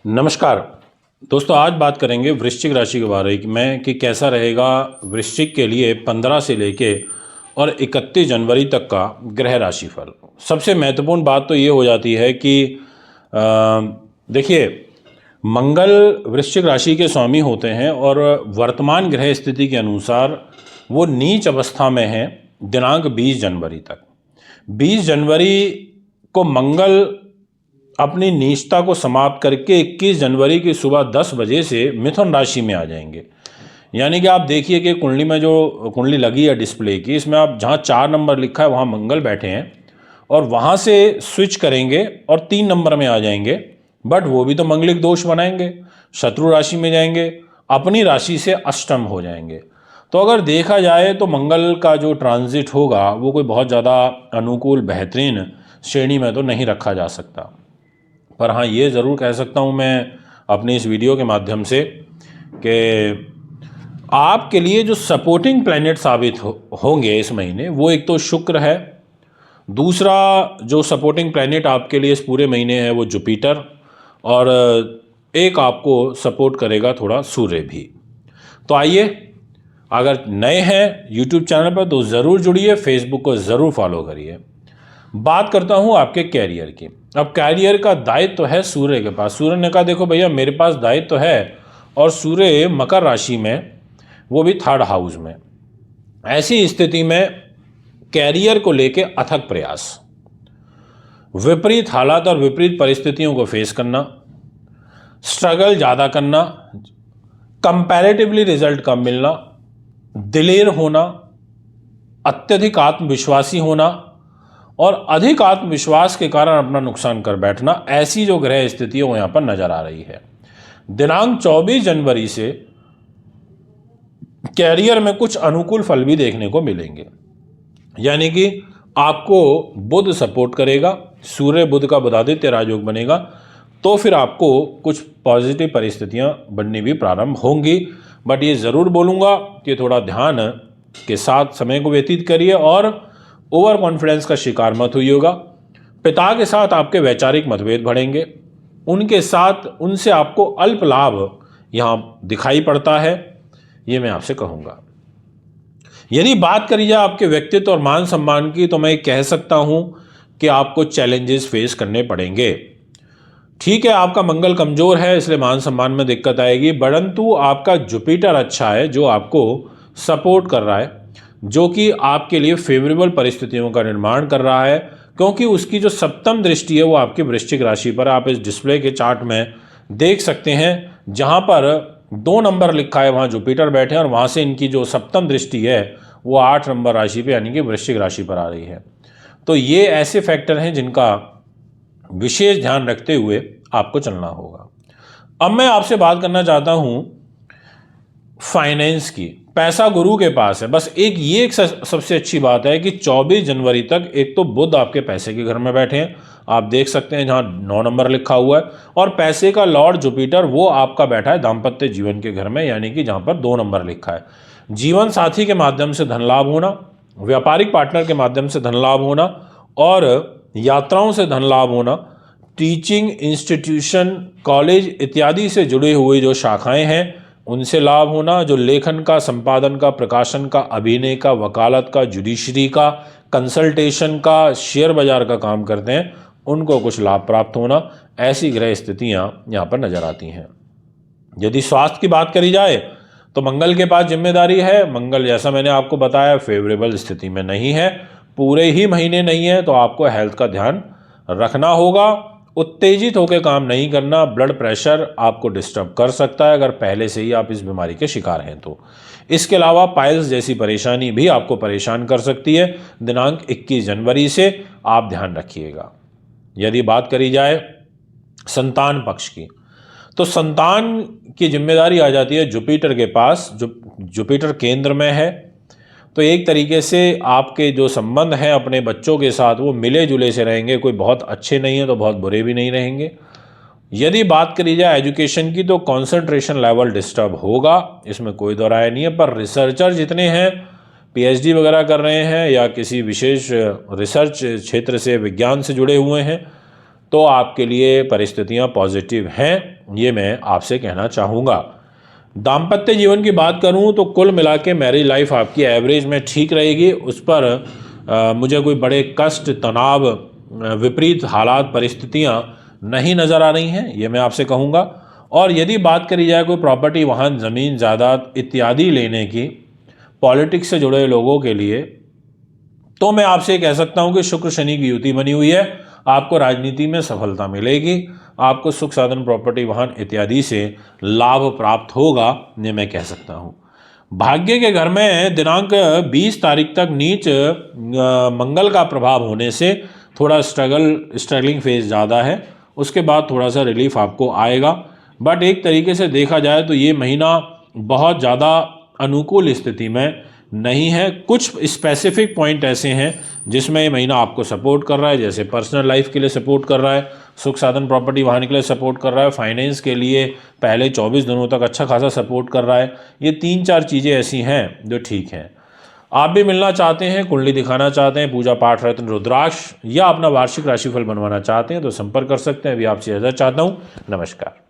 नमस्कार दोस्तों, आज बात करेंगे वृश्चिक राशि के बारे में कि कैसा रहेगा वृश्चिक के लिए 15 से लेके और 31 जनवरी तक का ग्रह राशिफल। सबसे महत्वपूर्ण बात तो ये हो जाती है कि अ, देखिए, मंगल वृश्चिक राशि के स्वामी होते हैं और वर्तमान ग्रह स्थिति के अनुसार वो नीच अवस्था में हैं दिनांक 20 जनवरी तक। 20 जनवरी को मंगल अपनी नीचता को समाप्त करके 21 जनवरी की सुबह 10 बजे से मिथुन राशि में आ जाएंगे। यानी कि आप देखिए कि कुंडली में जो कुंडली लगी है डिस्प्ले की, इसमें आप जहाँ 4 नंबर लिखा है वहाँ मंगल बैठे हैं और वहाँ से स्विच करेंगे और 3 नंबर में आ जाएंगे। बट वो भी तो मंगलिक दोष बनाएंगे, शत्रु राशि में जाएंगे, अपनी राशि से अष्टम हो जाएंगे। तो अगर देखा जाए तो मंगल का जो ट्रांजिट होगा वो कोई बहुत ज़्यादा अनुकूल बेहतरीन श्रेणी में तो नहीं रखा जा सकता। पर हाँ, ये ज़रूर कह सकता हूँ मैं अपनी इस वीडियो के माध्यम से कि आपके लिए जो सपोर्टिंग प्लैनेट साबित होंगे इस महीने, वो एक तो शुक्र है, दूसरा जो सपोर्टिंग प्लैनेट आपके लिए इस पूरे महीने है वो जुपिटर, और एक आपको सपोर्ट करेगा थोड़ा सूर्य भी। तो आइए, अगर नए हैं यूट्यूब चैनल पर तो ज़रूर जुड़िए, फेसबुक को ज़रूर फॉलो करिए। बात करता हूँ आपके कैरियर की। अब कैरियर का दायित्व तो है सूर्य के पास। सूर्य ने कहा देखो भैया, मेरे पास दायित्व तो है, और सूर्य मकर राशि में, वो भी 3rd हाउस में। ऐसी स्थिति में कैरियर को लेके अथक प्रयास, विपरीत हालात और विपरीत परिस्थितियों को फेस करना, स्ट्रगल ज़्यादा करना, कंपैरेटिवली रिजल्ट कम मिलना, दिलेर होना, अत्यधिक आत्मविश्वासी होना और अधिक आत्मविश्वास के कारण अपना नुकसान कर बैठना, ऐसी जो ग्रह स्थिति है वो यहाँ पर नजर आ रही है। दिनांक 24 जनवरी से कैरियर में कुछ अनुकूल फल भी देखने को मिलेंगे। यानी कि आपको बुध सपोर्ट करेगा, सूर्य बुध का बुधादित्य राजयोग बनेगा, तो फिर आपको कुछ पॉजिटिव परिस्थितियां बननी भी प्रारंभ होंगी। बट ये ज़रूर बोलूँगा कि थोड़ा ध्यान के साथ समय को व्यतीत करिए और ओवर कॉन्फिडेंस का शिकार मत होइएगा। पिता के साथ आपके वैचारिक मतभेद बढ़ेंगे, उनसे आपको अल्प लाभ यहाँ दिखाई पड़ता है, ये मैं आपसे कहूँगा। यदि बात करी जाए आपके व्यक्तित्व और मान सम्मान की, तो मैं कह सकता हूँ कि आपको चैलेंजेस फेस करने पड़ेंगे। ठीक है, आपका मंगल कमजोर है इसलिए मान सम्मान में दिक्कत आएगी, परंतु आपका जुपिटर अच्छा है जो आपको सपोर्ट कर रहा है, जो कि आपके लिए फेवरेबल परिस्थितियों का निर्माण कर रहा है, क्योंकि उसकी जो सप्तम दृष्टि है वो आपकी वृश्चिक राशि पर, आप इस डिस्प्ले के चार्ट में देख सकते हैं, जहां पर 2 नंबर लिखा है वहां जुपिटर बैठे हैं और वहां से इनकी जो सप्तम दृष्टि है वो 8 नंबर राशि पे यानी कि वृश्चिक राशि पर आ रही है। तो ये ऐसे फैक्टर हैं जिनका विशेष ध्यान रखते हुए आपको चलना होगा। अब मैं आपसे बात करना चाहता हूं फाइनेंस की। पैसा गुरु के पास है, बस एक सबसे अच्छी बात है कि 24 जनवरी तक एक तो बुध आपके पैसे के घर में बैठे हैं, आप देख सकते हैं जहां 9 नंबर लिखा हुआ है, और पैसे का लॉर्ड जुपिटर वो आपका बैठा है दाम्पत्य जीवन के घर में, यानी कि जहां पर 2 नंबर लिखा है। जीवन साथी के माध्यम से धन लाभ होना, व्यापारिक पार्टनर के माध्यम से धन लाभ होना और यात्राओं से धन लाभ होना, टीचिंग इंस्टीट्यूशन, कॉलेज इत्यादि से जुड़े हुए जो शाखाएं हैं उनसे लाभ होना, जो लेखन का, संपादन का, प्रकाशन का, अभिनय का, वकालत का, जुडिशरी का, कंसल्टेशन का, शेयर बाजार का काम करते हैं उनको कुछ लाभ प्राप्त होना, ऐसी ग्रह स्थितियां यहाँ पर नजर आती हैं। यदि स्वास्थ्य की बात करी जाए तो मंगल के पास जिम्मेदारी है। मंगल, जैसा मैंने आपको बताया, फेवरेबल स्थिति में नहीं है, पूरे ही महीने नहीं है, तो आपको हेल्थ का ध्यान रखना होगा। उत्तेजित होकर काम नहीं करना, ब्लड प्रेशर आपको डिस्टर्ब कर सकता है अगर पहले से ही आप इस बीमारी के शिकार हैं तो। इसके अलावा पाइल्स जैसी परेशानी भी आपको परेशान कर सकती है। दिनांक 21 जनवरी से आप ध्यान रखिएगा। यदि बात करी जाए संतान पक्ष की, तो संतान की जिम्मेदारी आ जाती है जुपिटर के पास, जो जुपिटर केंद्र में है। तो एक तरीके से आपके जो संबंध हैं अपने बच्चों के साथ वो मिले जुले से रहेंगे, कोई बहुत अच्छे नहीं है तो बहुत बुरे भी नहीं रहेंगे। यदि बात करी जाए एजुकेशन की, तो कंसंट्रेशन लेवल डिस्टर्ब होगा, इसमें कोई दो राय नहीं है। पर रिसर्चर जितने हैं, पीएचडी वगैरह कर रहे हैं या किसी विशेष रिसर्च क्षेत्र से, विज्ञान से जुड़े हुए हैं, तो आपके लिए परिस्थितियां पॉजिटिव हैं। ये मैं आपसे कहना चाहूँगा। दाम्पत्य जीवन की बात करूं तो कुल मिला के मैरिज लाइफ आपकी एवरेज में ठीक रहेगी। उस पर मुझे कोई बड़े कष्ट, तनाव, विपरीत हालात, परिस्थितियां नहीं नज़र आ रही हैं, ये मैं आपसे कहूँगा। और यदि बात करी जाए कोई प्रॉपर्टी, वाहन, ज़मीन, जायदाद इत्यादि लेने की पॉलिटिक्स से जुड़े लोगों के लिए, तो मैं आपसे कह सकता हूं कि शुक्र शनि की युति बनी हुई है। आपको राजनीति में सफलता मिलेगी, आपको सुख साधन, प्रॉपर्टी, वाहन इत्यादि से लाभ प्राप्त होगा, ये मैं कह सकता हूं। भाग्य के घर में दिनांक 20 तारीख तक नीच मंगल का प्रभाव होने से थोड़ा स्ट्रगलिंग फेज ज़्यादा है। उसके बाद थोड़ा सा रिलीफ आपको आएगा। बट एक तरीके से देखा जाए तो ये महीना बहुत ज़्यादा अनुकूल स्थिति में नहीं है। कुछ स्पेसिफिक पॉइंट ऐसे हैं जिसमें ये महीना आपको सपोर्ट कर रहा है, जैसे पर्सनल लाइफ के लिए सपोर्ट कर रहा है, सुख साधन, प्रॉपर्टी, वाहन के लिए सपोर्ट कर रहा है, फाइनेंस के लिए पहले 24 दिनों तक अच्छा खासा सपोर्ट कर रहा है। ये 3-4 चीज़ें ऐसी हैं जो ठीक हैं। आप भी मिलना चाहते हैं, कुंडली दिखाना चाहते हैं, पूजा पाठ, रत्न, रुद्राक्ष या अपना वार्षिक राशिफल बनवाना चाहते हैं तो संपर्क कर सकते हैं। अभी आपसे इजाज़त चाहता हूँ। नमस्कार।